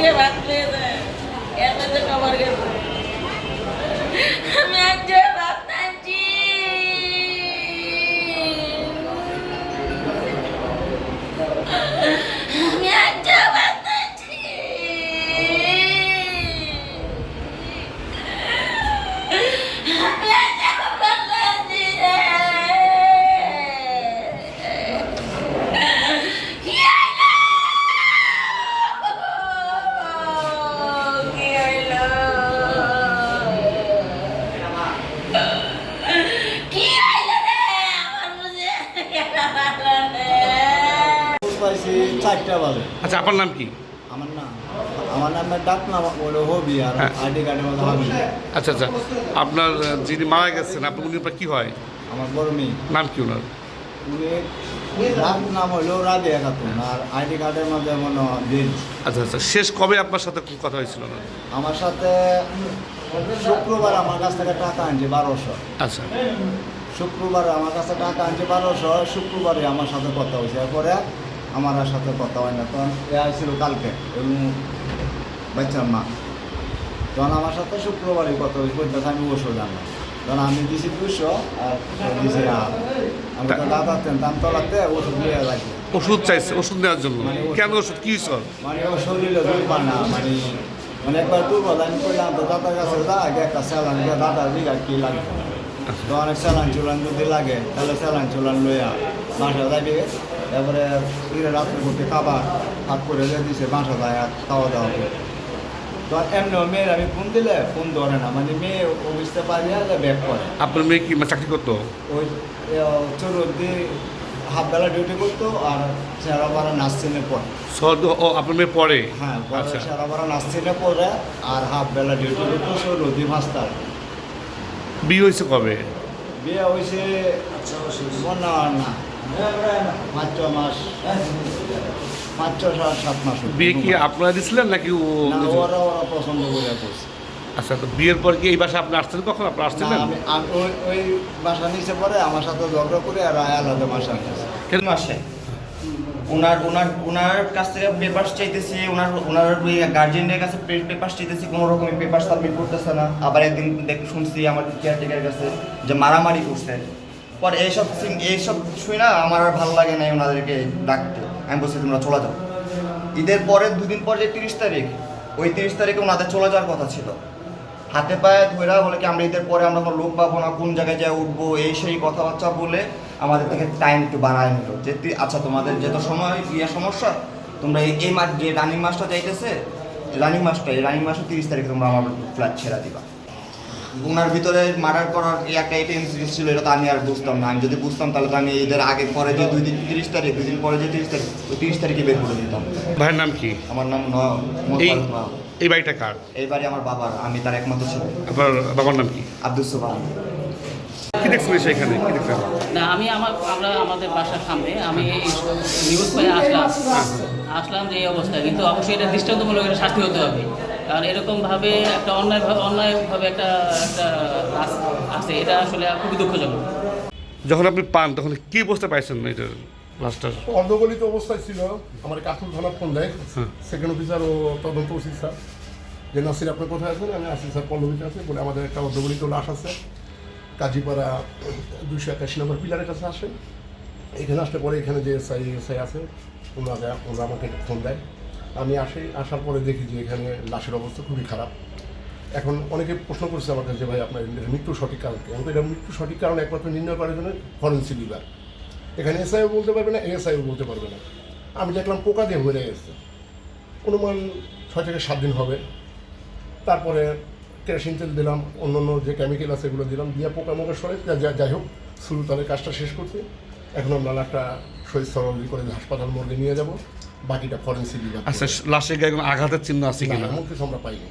রে ভাত খেয়ে দেয় এর মধ্যে খবর গেছে আমি আজ ভাত নাইছি আমি আজ ভাত নাইছি আমি আজ ভাত নাইছি পাইছি 4টা বাজে। আচ্ছা, আপনার নাম কি? আমার নামের ডাক নাম হলো হবি আর হ্যাঁ। আইডি কার্ডের মধ্যে হবি। আচ্ছা আচ্ছা, আপনার যিনি মারা গেছেন আপনার উনি আপনার কী হয়? আমার বড় মেয়ে। নাম কি ওনার? উনি ডাক নাম হলো রাবিয়া খাতুন আর আইডি কার্ডের মধ্যে মনে হয় দিন। আচ্ছা আচ্ছা, শেষ কবে আপনার সাথে কথা হয়েছিল না? আমার সাথে শুক্রবার আমার কাছ থেকে টাকা আনছে 1200। আচ্ছা, শুক্রবার আমার কাছে টাকা আনছে 1200, শুক্রবারে আমার সাথে কথা হয়েছে। এরপরে আমার আর সাথে কথা হয় না, তখন এ আসছিল কালকে এবং বাচ্চার মা, তখন আমার সাথে শুক্রবারই কথা হয়েছে। বলতেছে আমি ওষুধ আনলাম, তখন আমি দিছি 200 আর দিছি আমি তো দাদা দাম তোলাতে ওষুধ নিয়ে লাগবে। ওষুধ চাইছে, ওষুধ নেওয়ার জন্য? কেন ওষুধ কী সর? মানে ও শরীরে দুর্বা না, মানে একবার দুর্বল আমি করলাম তো দাদার কাছে যা আগে একটা স্যালান দিয়ে দাদার দিঘা কী লাগবে, তো অনেক স্যালান চুলান যদি লাগে তাহলে স্যালান চুলান লইয়া বাসা যাবে। তারপরে রাত্রে করতে খাবার হাত করে দিয়ে দিছে, বাসা যায় আর খাওয়া দাওয়া করে। তো এমনি মেয়ের আমি ফোন দিলে ফোন ধরে না, মানে মেয়ে ও বুঝতে পারি না ব্যাক করে। আপনার মেয়ে কি চাকরি করতো? ওই চৌরদ্দি হাফবেলা ডিউটি করতো আর সেরাবারা নাচছিনে পরে। ও আপনার মেয়ে পড়ে? হ্যাঁ, আচ্ছা, সেরাবারা নাচছিনে পরে আর হাফবেলা ডিউটি করতো চৌরদ্দি মাস্টার। বিয়ে হয়েছে কবে? বিয়ে হয়েছে না 5-6 মাস, 5-7 মাস। বিয়ে কি আপনারা দিয়েছিলেন নাকি ও? না, ওরা পছন্দ করে করছে। আচ্ছা, তো বিয়ের পর কি এই বাসায় আপনি আসছেন কখন? আপনার না, আসছিলেন? আমি ওই বাসা নিচে পরে আমার সাথে ঝগড়া করে আর আলাদা বাসা নিয়েছে। কেন? মাসে ওনার কাছ থেকে পেপার চাইতেছি, ওনার গার্জিয়ানের কাছে পেপার চাইতেছি, কোনো রকমের পেপার সাবমিট করতেছে না। আবার একদিন শুনছি আমার কেয়ারটেকারের কাছে যে মারামারি করছে। পরে এইসব শুই না, আমার আর ভালো লাগে না ওনাদেরকে ডাকতে। আমি বলছি তোমরা চলে যাও। ঈদের পরে 2 দিন পরে যে 30 তারিখ, ওই 30 তারিখে ওনাদের চলে যাওয়ার কথা ছিল। হাতে পায়ে ধরে বলে কি আমরা ঈদের পরে আমরা কোনো লোক পাবো না, কোন জায়গায় যায় উঠবো, এই সেই কথাবার্তা বলে আমাদের থেকে টাইম একটু বাড়ায় নিল। যে আচ্ছা তোমাদের যেত সময় সমস্যা, তোমরা এই মাস যে রানিং মাসটা চাইতেছে, রানিং মাসটা 30 তারিখে তোমরা আমার ফ্ল্যাট ছেড়ে দিবা। ওনার ভিতরে মার্ডার করার একটা জিনিস ছিল, এটা তো আমি আর বুঝতাম না। আমি যদি বুঝতাম তাহলে তো আমি ঈদের আগে পরে যে 2 দিন পরে যে 30 তারিখ, ওই 30 তারিখে বের করে দিতাম। ভাইয়ের নাম কি? আমার নাম এই বাড়িটা কার? এই বাড়ি আমার বাবার, আমি তার একমাত্র ছেলে। আপনার বাবার নাম কি? আব্দুল সোবান। কি দেখছেন সেখানে? কি দেখছেন? না, আমরা আমাদের বাসার সামনে আমি নিউজ পেয়ে আসলাম যে এই অবস্থায়, কিন্তু অবশ্যই এটা দৃষ্টান্তমূলক একটা শাস্তি হতে হবে। কারণ এরকমভাবে একটা অন্যায়ভাবে একটা আছে, এটা আসলে খুবই দুঃখজনক। যখন আপনি পান তখন কি বুঝতে পাইছেন এটার লাস্টার? অর্ধগলিত অবস্থায় ছিল। আমার কাকুর থানা ফোন দেয়, সেকেন্ড অফিসার ও তদন্ত ওসি স্যার, যে নাসির আপনি কোথায় আছেন? আমি আসি স্যার পল্লবীতে আছে বলে, আমাদের একটা অর্ধগলিত লাশ আছে কাজীপাড়া 281 নম্বর পিলারের কাছে আসেন। এখানে আসতে পরে এখানে যে এসআই আছে ওরা আমাকে ফোন দেয়। আমি আসার পরে দেখি যে এখানে লাশের অবস্থা খুবই খারাপ। এখন অনেকে প্রশ্ন করছে আমাকে যে ভাই আপনার মৃত্যুর সঠিক কারণ কি? আমি তো এটা মৃত্যুর সঠিক কারণ একমাত্র নির্ণয় করার জন্য ফরেন্সিক বিভাগ। এখানে এসআইও বলতে পারবে না, এএসআইও বলতে পারবে না। আমি দেখলাম পোকা দিয়ে হয়ে গেছে, অনুমান 6 থেকে 7 দিন হবে। তারপরে কেরোসিন তেল দিলাম, অন্য যে কেমিক্যাল আছে এগুলো দিলাম, দিয়ে পোকা মোকা সরে যাই হোক সুলতানের কাজটা শেষ করছি। এখন আমরা একটা শহীদ সরবরাহ করে হাসপাতাল মর্গে নিয়ে যাব, বাকিটা ফরেন্সিক বিভাগ। আচ্ছা, লাশের গায়ে কোনো আঘাতের চিহ্ন আছে কিনা? এমন কিছু আমরা পাইনি।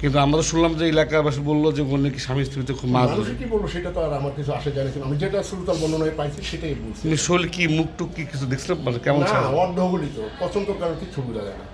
কিন্তু আমরা তো শুনলাম যে এলাকাবাসী বললো যে ওখানে কি স্বামী স্ত্রীতে খুব মাছ মানুষের কি বলবো সেটা তো আর আমার কিছু আসে জানি না। আমি যেটা সুলতান বর্ণনায় পাইছি সেটাই বলছি। শরীর কি মুখ টুক কি কিছু দেখছিলাম, মানে কেমন? না, অর্ধগলিত পছন্দ কারণ কিছু বোঝা যায় না।